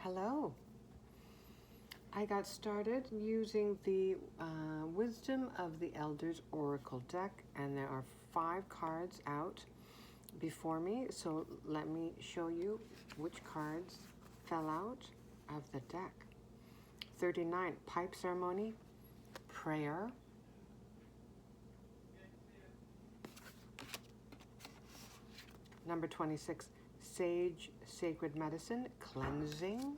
Hello. I got started using the Wisdom of the Elders Oracle deck, and there are 5 cards out before me. So let me show you which cards fell out of the deck. 39, Pipe Ceremony, Prayer. Number 26, Sage, Sacred Medicine, Cleansing.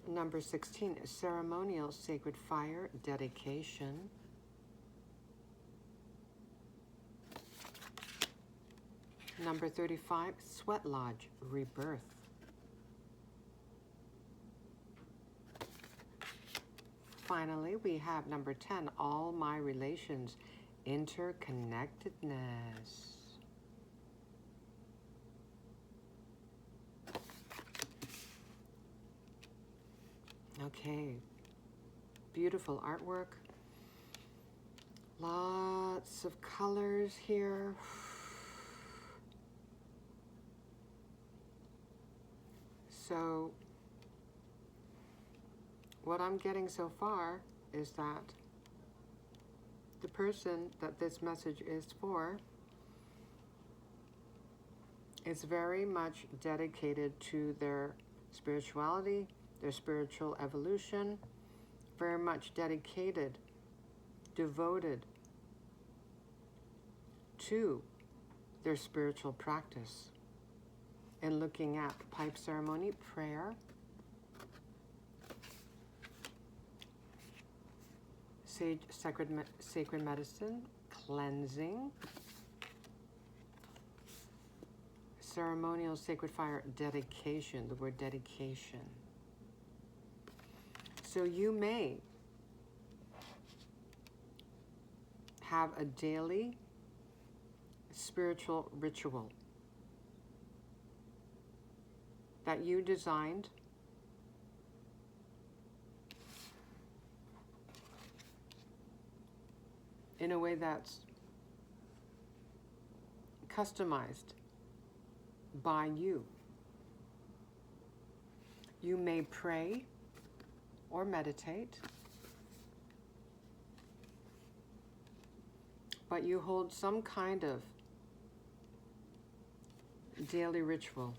Number 16, Ceremonial Sacred Fire, Dedication. Number 35, Sweat Lodge, Rebirth. Finally, we have number 10, All My Relations, Interconnectedness. Okay, beautiful artwork. Lots of colors here. So, what I'm getting so far is that the person that this message is for is very much dedicated to their spirituality, their spiritual evolution, very much dedicated, devoted to their spiritual practice. And looking at pipe ceremony, prayer, sage, sacred medicine, cleansing, ceremonial sacred fire, dedication, the word dedication. So you may have a daily spiritual ritual that you designed in a way that's customized by you. You may pray or meditate, but you hold some kind of daily ritual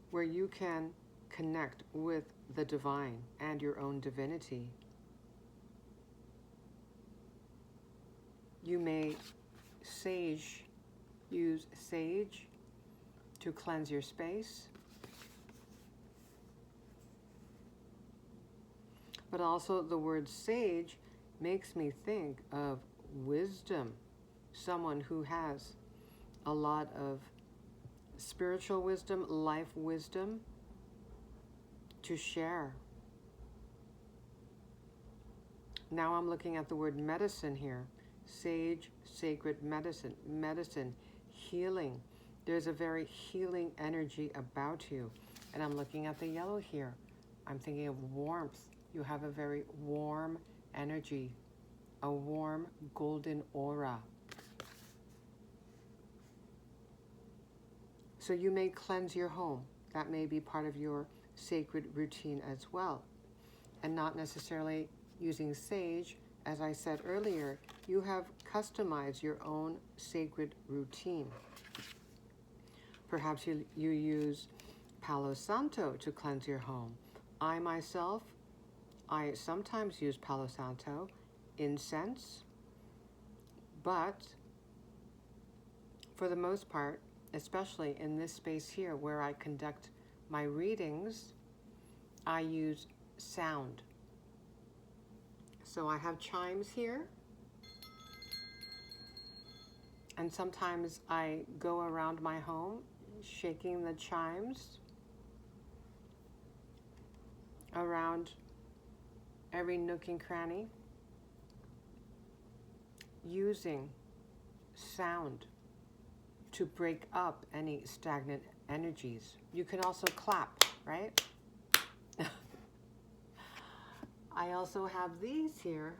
where you can connect with the divine and your own divinity. You may use sage to cleanse your space, but also the word sage makes me think of wisdom, someone who has a lot of spiritual wisdom, life wisdom to share. Now I'm looking at the word medicine here. Sage, sacred medicine, medicine, healing. There's a very healing energy about you. And I'm looking at the yellow here. I'm thinking of warmth. You have a very warm energy, a warm golden aura. So you may cleanse your home. That may be part of your sacred routine as well. And not necessarily using sage. As I said earlier, you have customized your own sacred routine. Perhaps you use Palo Santo to cleanse your home. I myself, I sometimes use Palo Santo, incense, but for the most part, especially in this space here where I conduct my readings, I use sound. So I have chimes here, and sometimes I go around my home shaking the chimes around every nook and cranny, using sound to break up any stagnant energies. You can also clap, right? I also have these here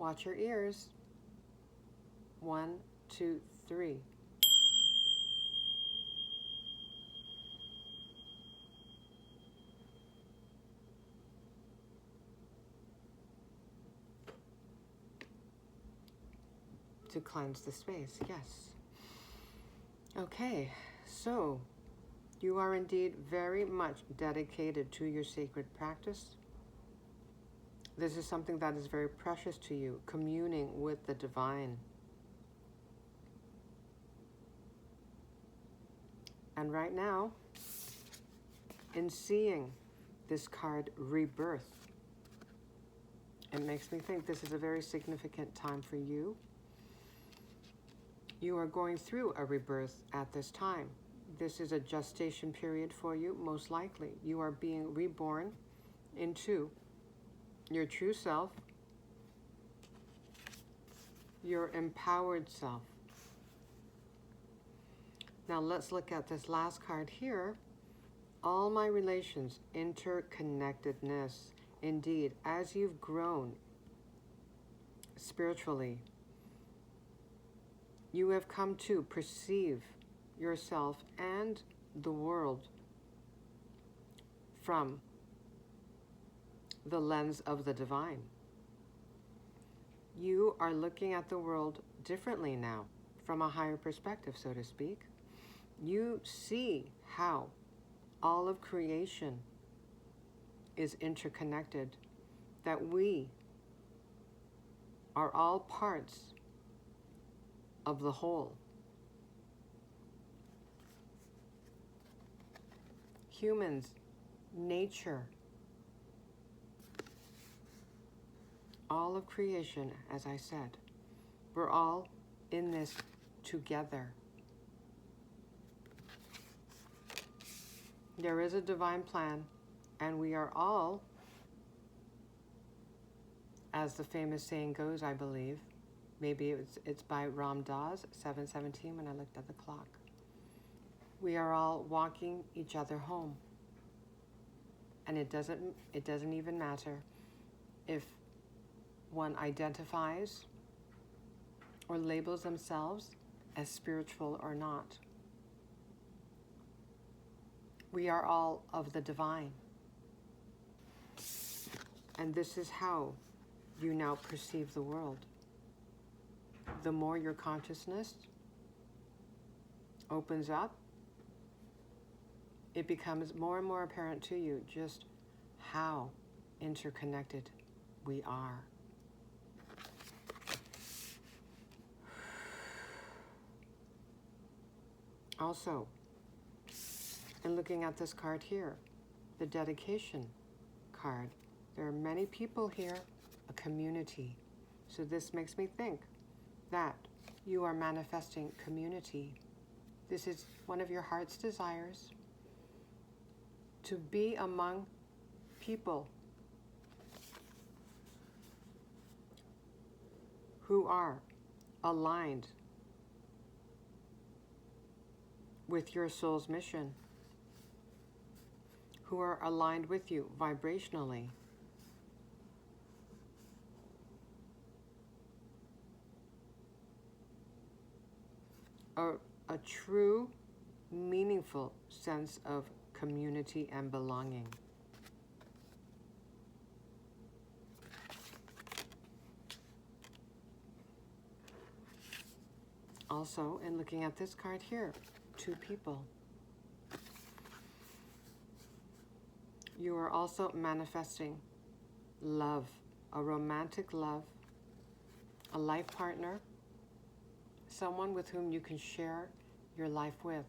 Watch your ears. 1, 2, 3. To cleanse the space, yes. Okay, so you are indeed very much dedicated to your sacred practice. This is something that is very precious to you, communing with the divine. And right now, in seeing this card, Rebirth, it makes me think this is a very significant time for you. You are going through a rebirth at this time. This is a gestation period for you, most likely. You are being reborn into your true self, your empowered self. Now let's look at this last card here. All my relations, interconnectedness. Indeed, as you've grown spiritually, you have come to perceive yourself and the world from the lens of the divine. You are looking at the world differently now, from a higher perspective, so to speak. You see how all of creation is interconnected, that we are all parts of the whole. Humans, nature, all of creation, as I said, we're all in this together. There is a divine plan, and we are all, as the famous saying goes, I believe, maybe it's by Ram Dass, 7:17 when I looked at the clock. We are all walking each other home. And it doesn't even matter if one identifies or labels themselves as spiritual or not. We are all of the divine. And this is how you now perceive the world. The more your consciousness opens up, it becomes more and more apparent to you just how interconnected we are. Also, in looking at this card here, the dedication card, there are many people here, a community. So this makes me think that you are manifesting community. This is one of your heart's desires, to be among people who are aligned with your soul's mission, who are aligned with you vibrationally. A true, meaningful sense of community and belonging. Also, in looking at this card here, 2 people. You are also manifesting love, a romantic love, a life partner, someone with whom you can share your life with.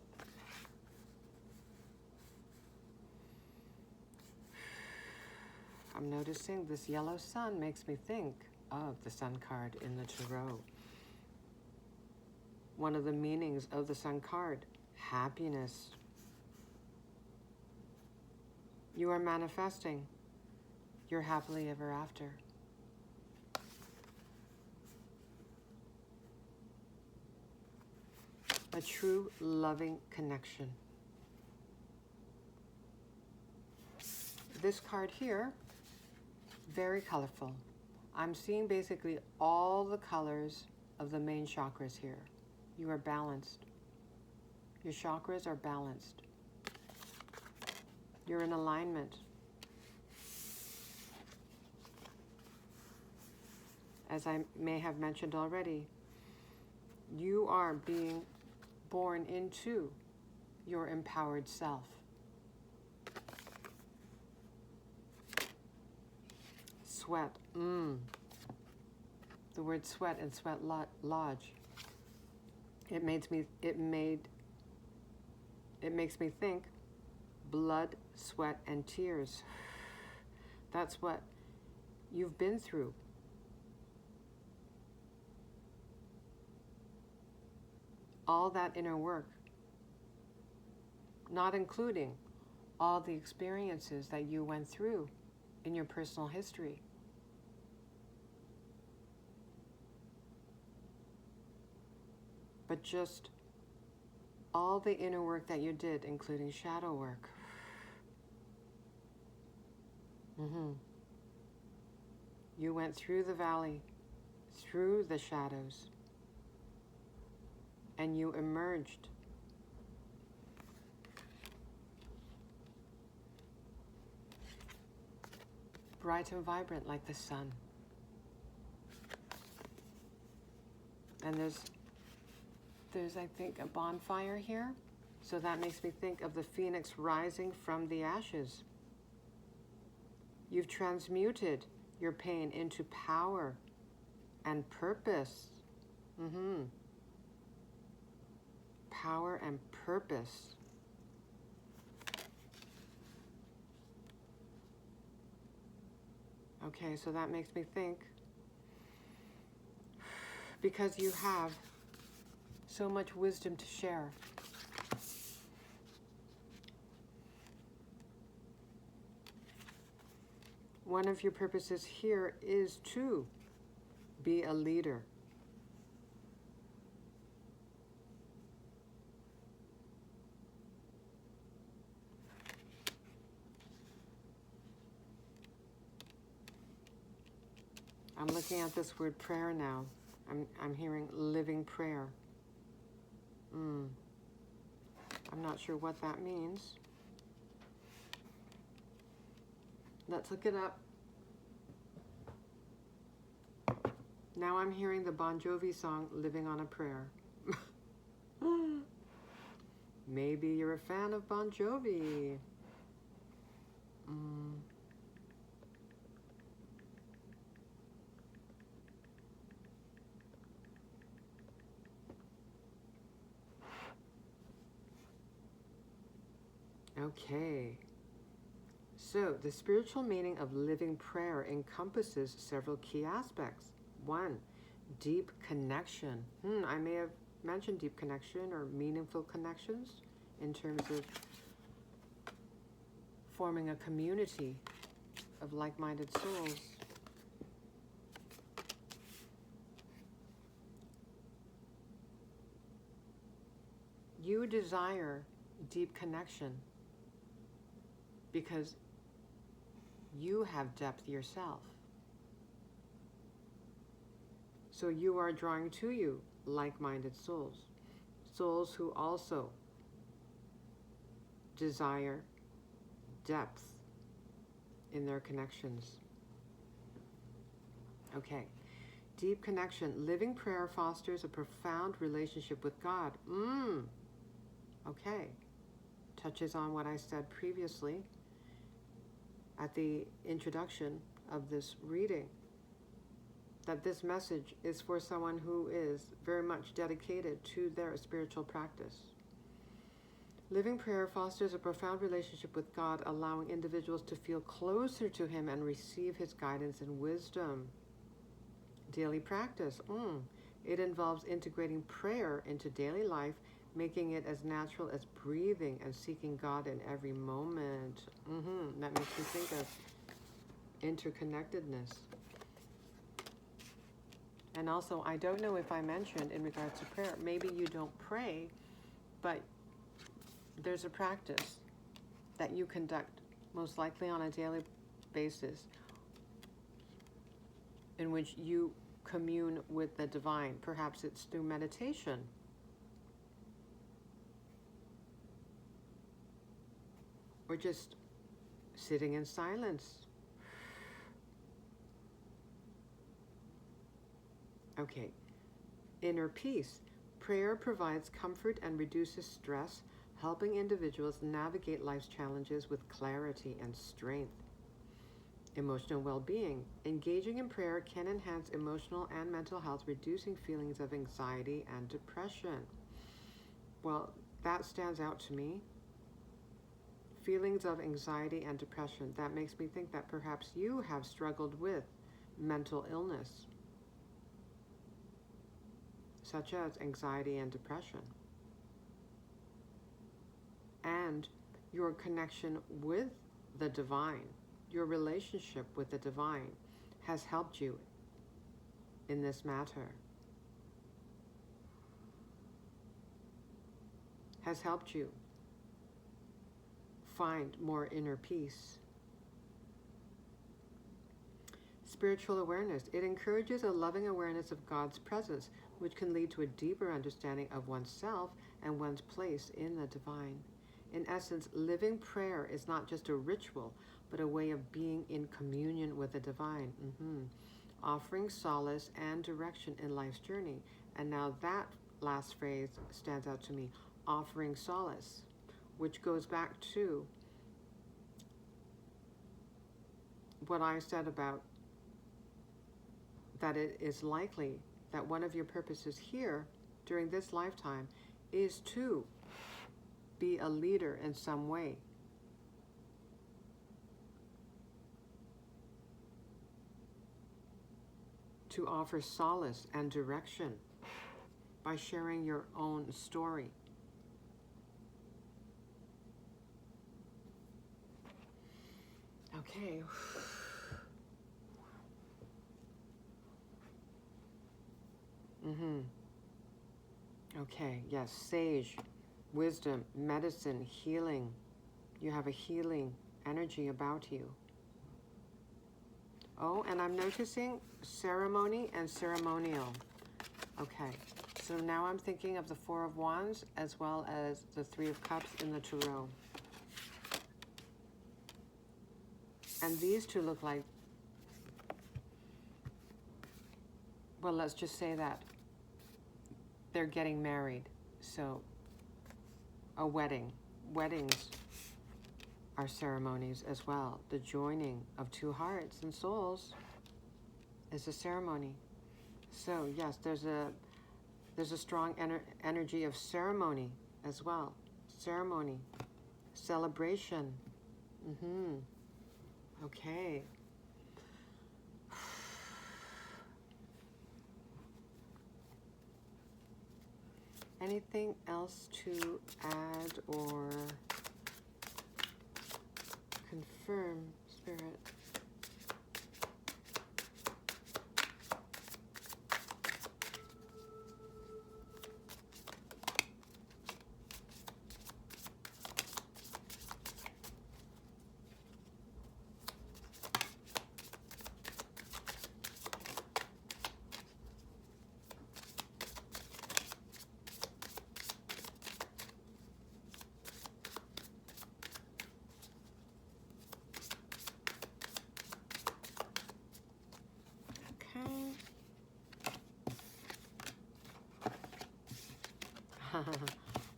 I'm noticing this yellow sun makes me think of the sun card in the tarot. One of the meanings of the sun card, happiness. You are manifesting your happily ever after. A true loving connection. This card here, very colorful. I'm seeing basically all the colors of the main chakras here. You are balanced. Your chakras are balanced. You're in alignment. As I may have mentioned already, you are being born into your empowered self. Sweat. The word sweat and sweat lodge. It makes me think blood, sweat, and tears. That's what you've been through. All that inner work, not including all the experiences that you went through in your personal history. But just all the inner work that you did, including shadow work. You went through the valley, through the shadows, and you emerged. Bright and vibrant like the sun. And there's I think a bonfire here. So that makes me think of the phoenix rising from the ashes. You've transmuted your pain into power and purpose. Power and purpose. Okay, so that makes me think, because you have so much wisdom to share. One of your purposes here is to be a leader. I'm looking at this word prayer now. I'm hearing living prayer. I'm not sure what that means. Let's look it up. Now I'm hearing the Bon Jovi song, Living on a Prayer. Maybe you're a fan of Bon Jovi. Okay. So, the spiritual meaning of living prayer encompasses several key aspects. 1, deep connection. I may have mentioned deep connection or meaningful connections in terms of forming a community of like-minded souls. You desire deep connection because you have depth yourself. So you are drawing to you like-minded souls, souls who also desire depth in their connections. Okay, deep connection. Living prayer fosters a profound relationship with God. Okay, touches on what I said previously at the introduction of this reading, that this message is for someone who is very much dedicated to their spiritual practice. Living prayer fosters a profound relationship with God, allowing individuals to feel closer to Him and receive His guidance and wisdom. Daily practice. It involves integrating prayer into daily life, making it as natural as breathing and seeking God in every moment. That makes me think of interconnectedness. And also, I don't know if I mentioned in regards to prayer, maybe you don't pray, but there's a practice that you conduct most likely on a daily basis in which you commune with the divine. Perhaps it's through meditation. Or just sitting in silence. Okay. Inner peace. Prayer provides comfort and reduces stress, helping individuals navigate life's challenges with clarity and strength. Emotional well-being. Engaging in prayer can enhance emotional and mental health, reducing feelings of anxiety and depression. Well, that stands out to me. Feelings of anxiety and depression. That makes me think that perhaps you have struggled with mental illness, such as anxiety and depression. And your connection with the divine, your relationship with the divine, has helped you in this matter. Has helped you find more inner peace. Spiritual awareness. It encourages a loving awareness of God's presence, which can lead to a deeper understanding of oneself and one's place in the divine. In essence, living prayer is not just a ritual, but a way of being in communion with the divine, offering solace and direction in life's journey. And now that last phrase stands out to me, offering solace, which goes back to what I said about that it is likely that one of your purposes here during this lifetime is to be a leader in some way. To offer solace and direction by sharing your own story. Okay. Okay, yes, sage, wisdom, medicine, healing. You have a healing energy about you. Oh, and I'm noticing ceremony and ceremonial. Okay, so now I'm thinking of the Four of Wands as well as the Three of Cups in the Tarot. And these two look like, well, let's just say that they're getting married. So a wedding. Weddings are ceremonies as well. The joining of two hearts and souls is a ceremony. So yes, there's a strong energy of ceremony as well. Ceremony, celebration. Okay. Anything else to add or confirm, Spirit?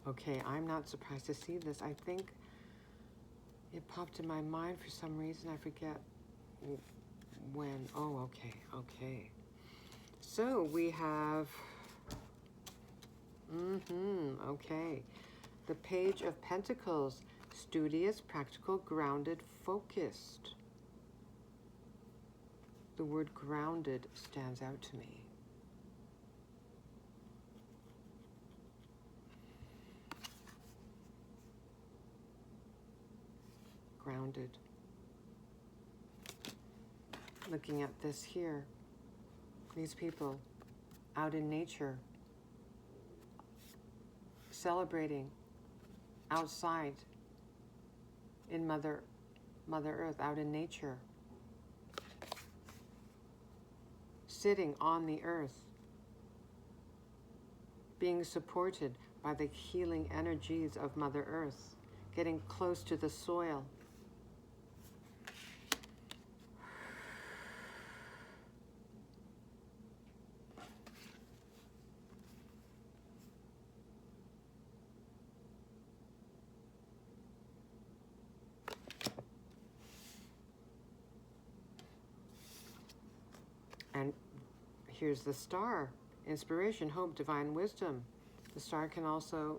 Okay, I'm not surprised to see this. I think it popped in my mind for some reason. I forget when. Oh, okay. So we have, okay. The Page of Pentacles, studious, practical, grounded, focused. The word grounded stands out to me. Grounded. Looking at this here, these people out in nature, celebrating outside in Mother Earth, out in nature. sitting on the earth, being supported by the healing energies of Mother Earth, getting close to the soil. And here's the star: inspiration, hope, divine wisdom. The star can also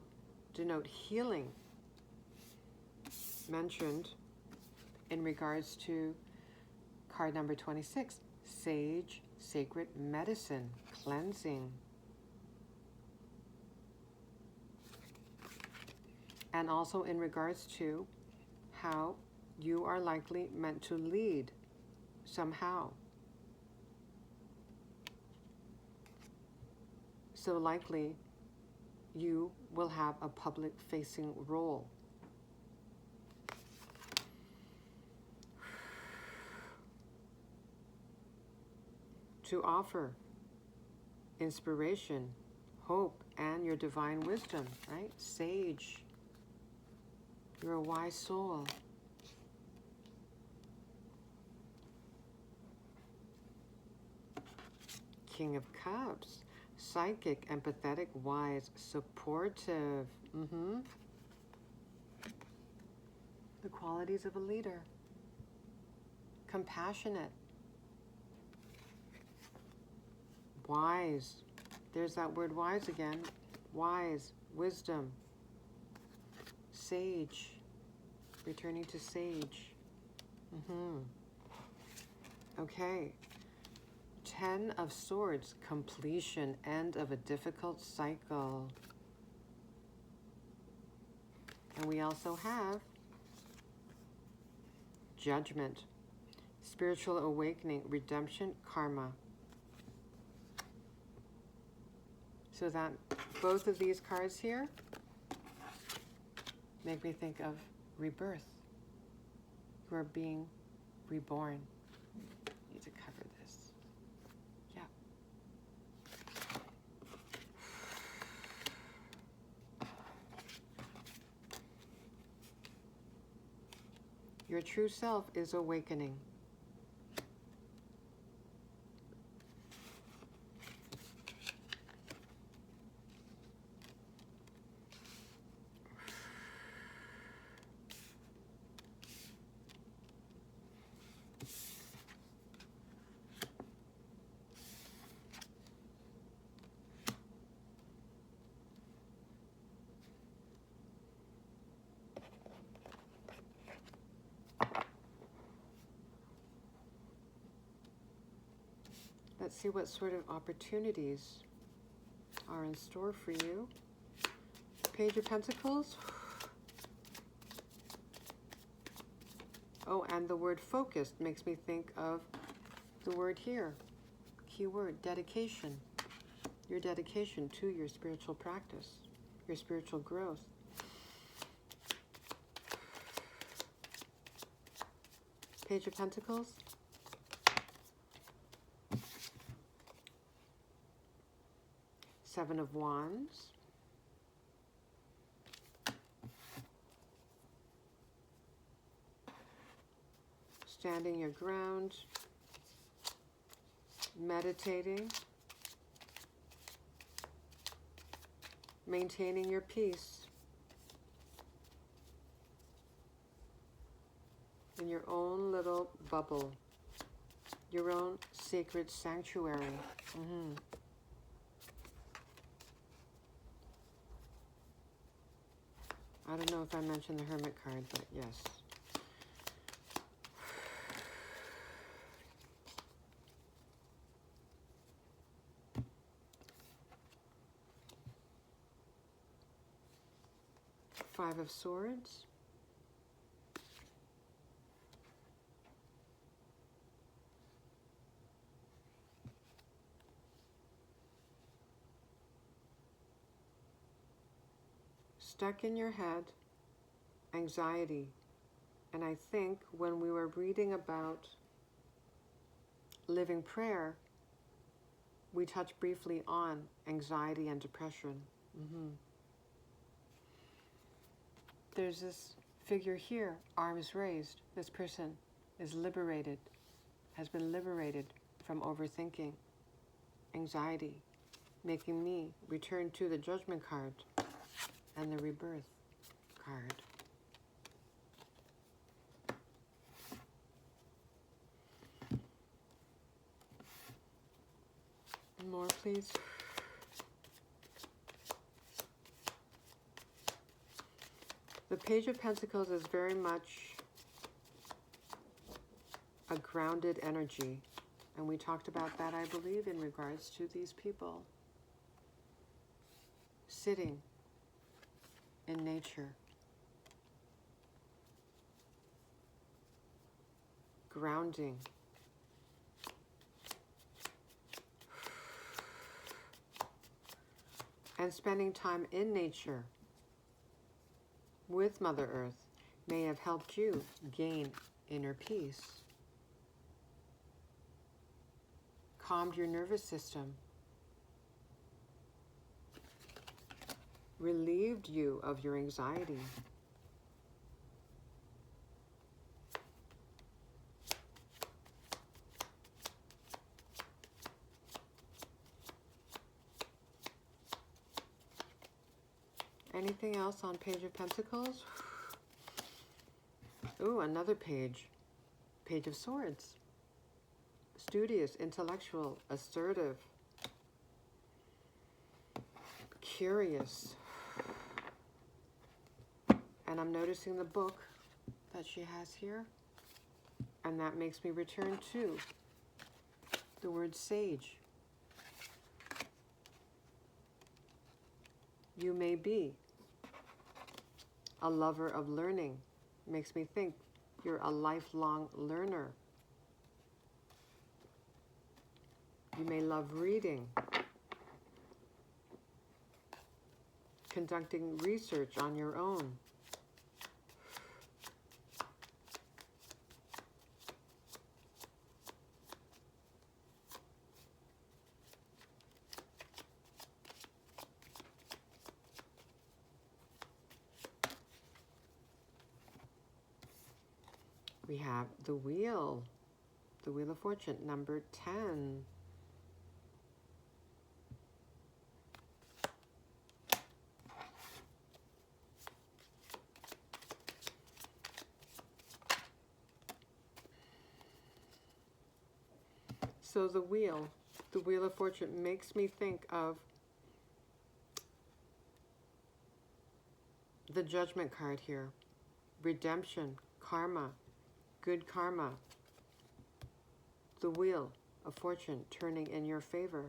denote healing, mentioned in regards to card number 26, sage, sacred medicine, cleansing. And also in regards to how you are likely meant to lead somehow. So likely you will have a public-facing role. To offer inspiration, hope, and your divine wisdom, right? Sage. You're a wise soul. King of Cups. Psychic, empathetic, wise, supportive. The qualities of a leader. Compassionate. Wise. There's that word wise again. Wise, wisdom. Sage. Returning to sage. Okay. 10 of Swords, completion, end of a difficult cycle. And we also have Judgment, spiritual awakening, redemption, karma. So that both of these cards here make me think of rebirth. You are being reborn. Need to cover this. Yeah. Your true self is awakening. Let's see what sort of opportunities are in store for you. Page of Pentacles. Oh, and the word focused makes me think of the word here. Key word, dedication. Your dedication to your spiritual practice, your spiritual growth. Page of Pentacles. Seven of Wands. Standing your ground. Meditating. Maintaining your peace. In your own little bubble. Your own sacred sanctuary. I don't know if I mentioned the Hermit card, but yes. Five of Swords. Stuck in your head, anxiety. And I think when we were reading about living prayer, we touched briefly on anxiety and depression. There's this figure here, arms raised. This person is liberated, has been liberated from overthinking, anxiety, making me return to the Judgment card and the Rebirth card. More, please. The Page of Pentacles is very much a grounded energy. And we talked about that, I believe, in regards to these people sitting in nature, grounding, and spending time in nature with Mother Earth may have helped you gain inner peace, calmed your nervous system, relieved you of your anxiety. Anything else on Page of Pentacles? Ooh, another page. Page of Swords. Studious, intellectual, assertive, curious. And I'm noticing the book that she has here. And that makes me return to the word sage. You may be a lover of learning. Makes me think you're a lifelong learner. You may love reading, conducting research on your own. We have the Wheel of Fortune, number 10. So the Wheel of Fortune makes me think of the Judgment card here. Redemption, karma, good karma. The Wheel of Fortune turning in your favor.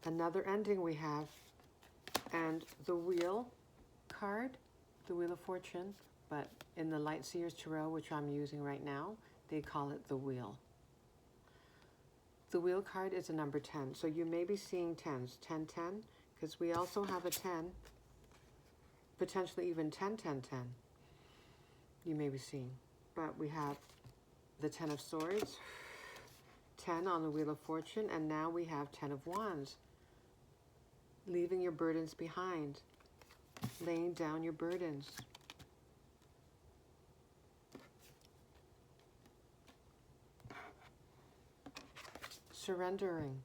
Another ending we have. And the Wheel card, the Wheel of Fortune, but in the Light Seers Tarot, which I'm using right now, they call it the Wheel. The Wheel card is a number 10. So you may be seeing 10s. 10, 10, because we also have a 10, potentially even 10, 10, 10. You may be seeing. But we have the 10 of Swords, 10 on the Wheel of Fortune, and now we have 10 of Wands. Leaving your burdens behind. Laying down your burdens. Surrendering.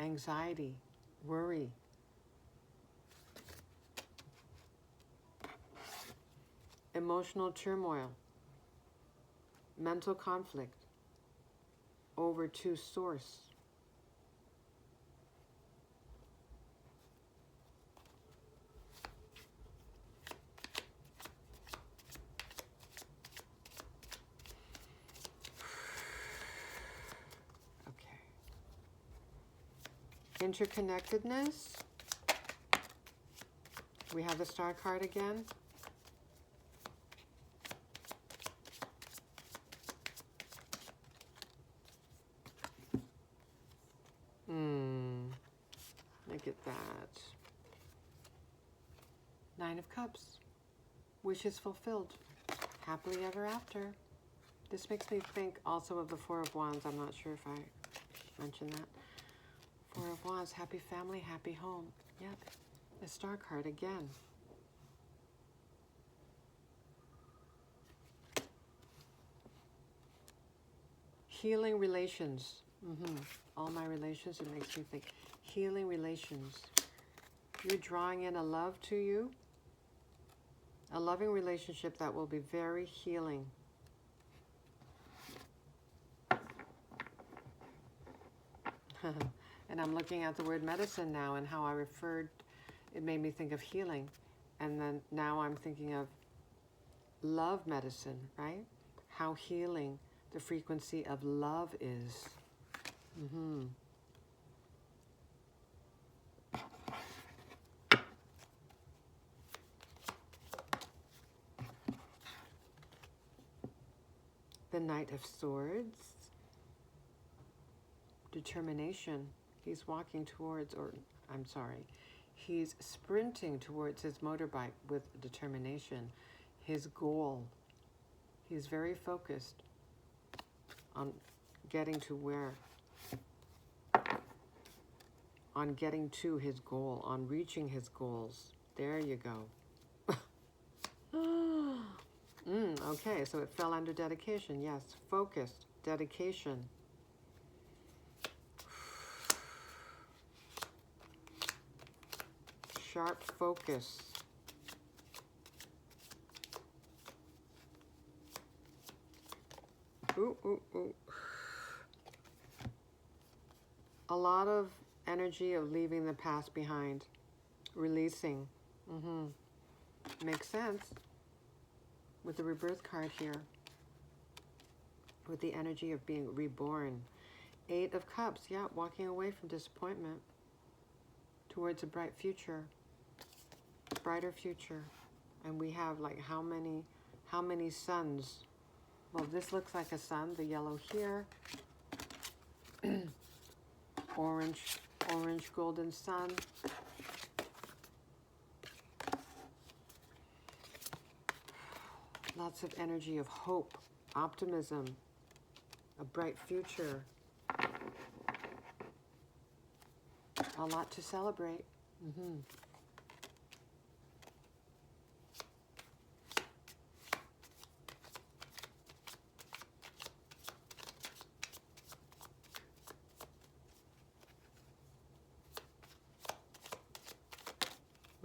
Anxiety, worry. Emotional turmoil. Mental conflict over to source. Interconnectedness. We have the Star card again. Look at that. 9 of Cups. Wishes fulfilled. Happily ever after. This makes me think also of the Four of Wands. I'm not sure if I mentioned that. Four of Wands, happy family, happy home. Yep, the Star card again. Healing relations. All my relations, it makes me think. Healing relations. You're drawing in a love to you. A loving relationship that will be very healing. And I'm looking at the word medicine now and how I referred, it made me think of healing. And then now I'm thinking of love medicine, right? How healing the frequency of love is. The Knight of Swords. Determination. He's walking towards, or I'm sorry, he's sprinting towards his motorbike with determination. His goal. He's very focused on getting to where? On getting to his goal, on reaching his goals. There you go. Okay, so it fell under dedication. Yes, focused, dedication. Sharp focus. Ooh, ooh, ooh. A lot of energy of leaving the past behind. Releasing. Makes sense. With the rebirth card here. With the energy of being reborn. 8 of Cups. Yeah, walking away from disappointment. Towards a bright future. Brighter future. And we have like how many suns? Well, this looks like a sun, the yellow here. Orange golden sun. Lots of energy of hope, optimism, a bright future. A lot to celebrate.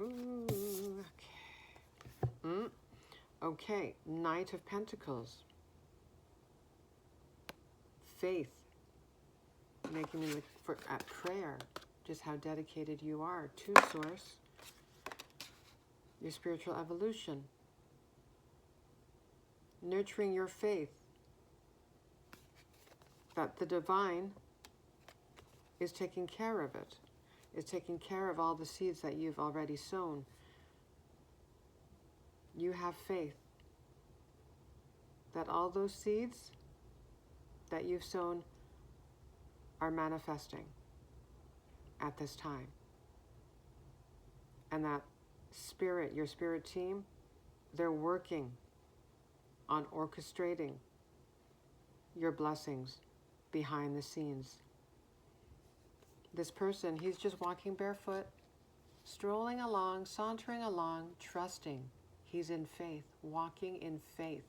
Ooh, okay. Okay, Knight of Pentacles. Faith. Making me look at prayer. Just how dedicated you are to Source. Your spiritual evolution. Nurturing your faith. That the divine is taking care of it. Is taking care of all the seeds that you've already sown. You have faith that all those seeds that you've sown are manifesting at this time. And that spirit, your spirit team, they're working on orchestrating your blessings behind the scenes. This person, he's just walking barefoot, strolling along, sauntering along, trusting. He's in faith, walking in faith.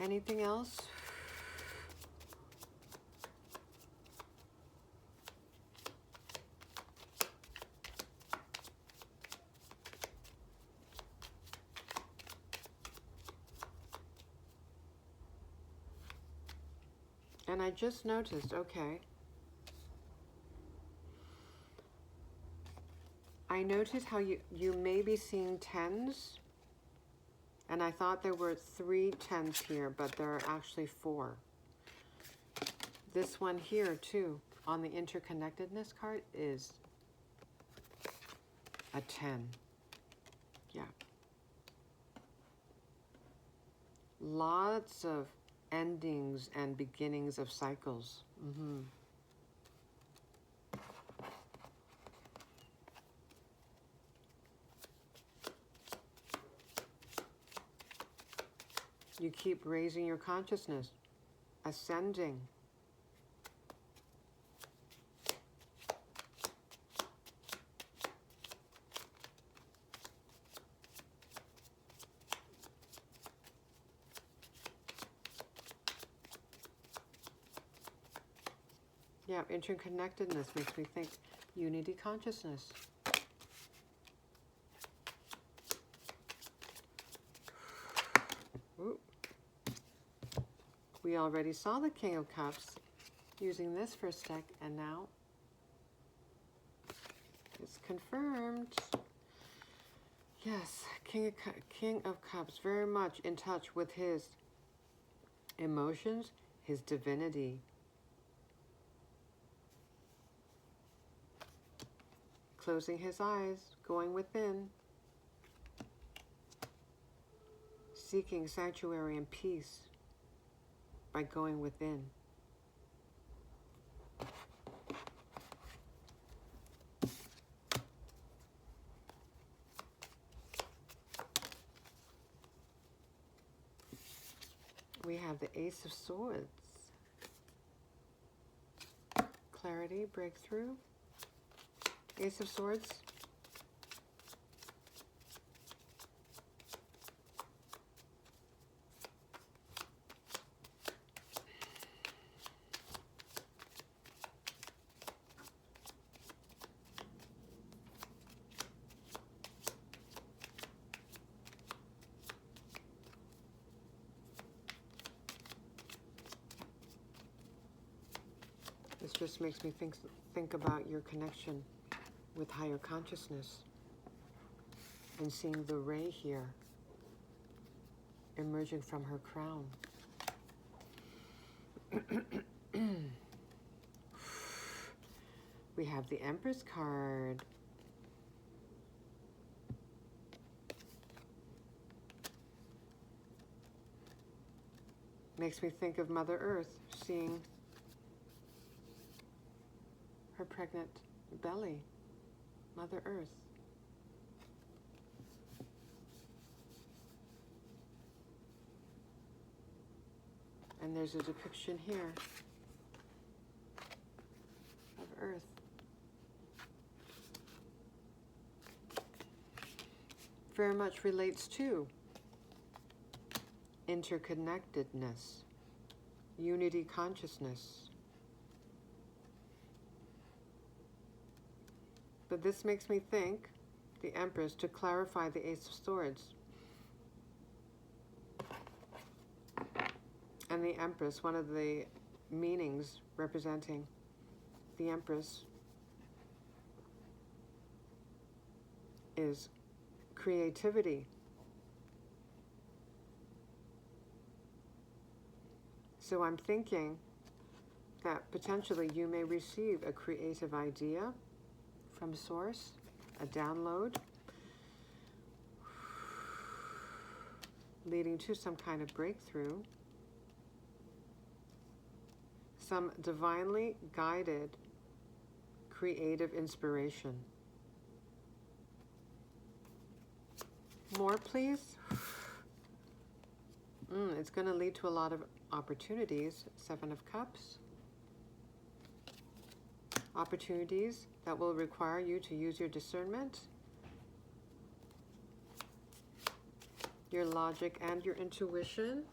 Anything else? And I just noticed, okay, I noticed how you may be seeing 10s, and I thought there were 3 10s here, but there are actually 4. This one here, too, on the interconnectedness card is a 10. Yeah. Lots of endings and beginnings of cycles. You keep raising your consciousness, ascending. Yeah, interconnectedness makes me think unity consciousness. Ooh. We already saw the King of Cups using this first deck, and now it's confirmed. Yes, King of Cups, very much in touch with his emotions, his divinity. Closing his eyes, going within, seeking sanctuary and peace by going within. We have the Ace of Swords. Clarity, breakthrough. Ace of Swords. This just makes me think about your connection with higher consciousness and seeing the ray here emerging from her crown. We have the Empress card. Makes me think of Mother Earth, seeing her pregnant belly, Mother Earth. And there's a depiction here of Earth. Very much relates to interconnectedness, unity consciousness. But this makes me think, the Empress, to clarify the Ace of Swords. And the Empress, one of the meanings representing the Empress is creativity. So I'm thinking that potentially you may receive a creative idea from Source, a download, leading to some kind of breakthrough, some divinely guided creative inspiration. More, please. It's going to lead to a lot of opportunities. Seven of Cups. Opportunities that will require you to use your discernment, your logic, and your intuition.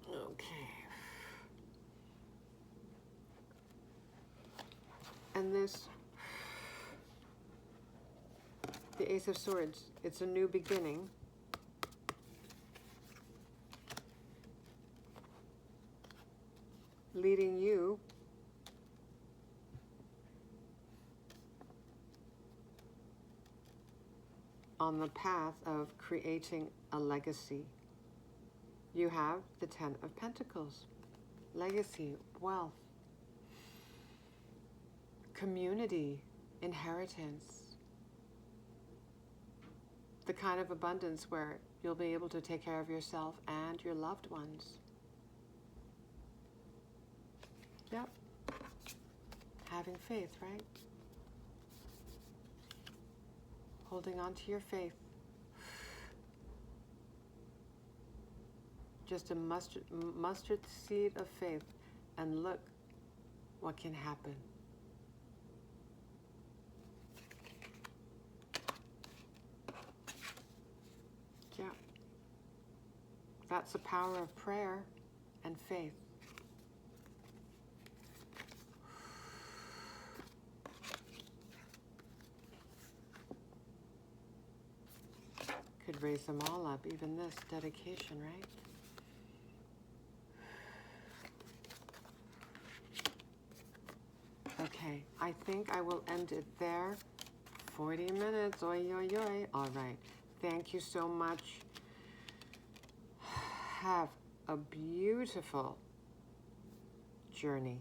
Okay. And this, the Ace of Swords, it's a new beginning. Leading you on the path of creating a legacy. You have the Ten of Pentacles. Legacy, wealth, community, inheritance. The kind of abundance where you'll be able to take care of yourself and your loved ones. Yep. having faith, right? Holding on to your faith. Just a mustard seed of faith, and look what can happen. Yeah. That's the power of prayer and faith. Could raise them all up, even this dedication, right? Okay, I think I will end it there. 40 minutes, oi, oi, oi. All right, thank you so much. Have a beautiful journey.